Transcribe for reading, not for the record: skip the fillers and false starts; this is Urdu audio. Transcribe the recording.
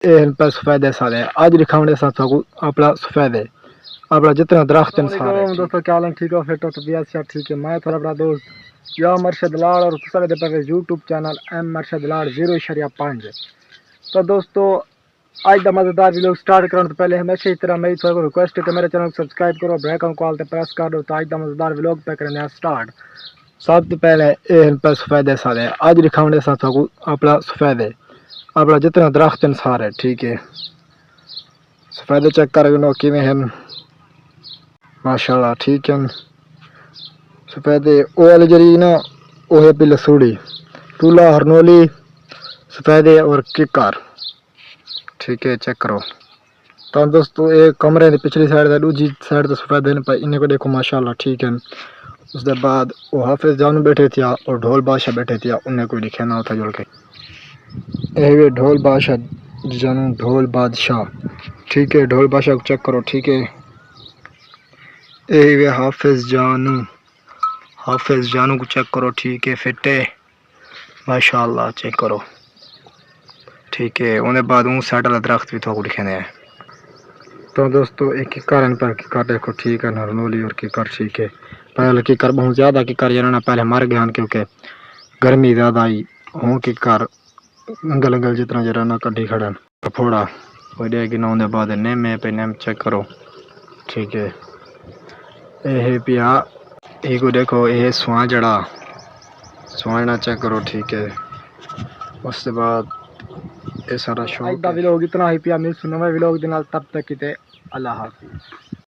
یہ پر سفیدے سارے آج دکھاؤں ساتھ اپنا سفیدے اپنا جتنا درخت ہیں سارے دوستوں کیا حال ہے ٹھیک ہو فٹ ہو طبیعت سے ٹھیک ہے میں تھوڑا اپنا دوست یا مرشد لاڑ اور سارے دے پہ یوٹیوب چینل ایم مرشد لاڑ 0.5 تو دوستو آج دا مزیدار ویڈیو سٹارٹ کرنے تو پہلے ہمیشہ اس طرح میری تھوڑی ریکویسٹ ہے کہ میرے چینل کو سبسکرائب کرو بیل آئکن کال تے پریس کر دو تو آج دا مزیدار ویڈیو پہ کرنے سٹارٹ سب تو پہلے یہ پر سفیدے سارے آج دکھاؤں ساتھ اپنا سفیدے اپنا جتنا درخت ہیں سارے ٹھیک ہے سفیدے چیک کر کے میں ہیں ماشاءاللہ ٹھیک ہے سفیدے او والی جری نا وہ ہے پی لسوڑی ٹولا ہرنولی سفیدے اور ککر ٹھیک ہے چیک کرو تو دوستو ایک کمرے کی پچھلی سائڈ سے دوسری سائڈ تو سفیدے نے پہ انہیں کو دیکھو ماشاءاللہ ٹھیک ہے اس کے بعد وہ حافظ جانو بیٹھے تھے اور ڈھول بادشاہ بیٹھے تھے انہیں کوئی لکھے نہ ہوتا جڑ کے یہ ڈھول بادشاہ جانو ڈھول بادشاہ ٹھیک ہے ڈھول بادشاہ کو چیک کرو ٹھیک ہے یہ حافظ جانو کو چیک کرو ٹھیک ہے فٹ ہے ماشاءاللہ چیک کرو ٹھیک ہے انہیں بعد اون سائڈ والا درخت بھی تو لکھے ہیں تو دوستو ایک ککر ان پر ککر دیکھو ٹھیک ہے نرنولی اور ککر ٹھیک ہے پہلے ککر بہت زیادہ ککر جانا پہلے مر گیا کیونکہ گرمی زیادہ آئی ہوں ککر گل جتنا جرانا کڈی کھڑن کپوڑا وہ دے گی نہ بعد نیم پہ نیم چیک کرو ٹھیک ہے یہ پیا یہ کو دیکھو یہ سواں جڑا سوانا چیک کرو ٹھیک ہے اس کے بعد یہ سارا شوق ویلوگ اتنا ہی پیا مل سنو ویلوگ تب تک کتے اللہ حافظ.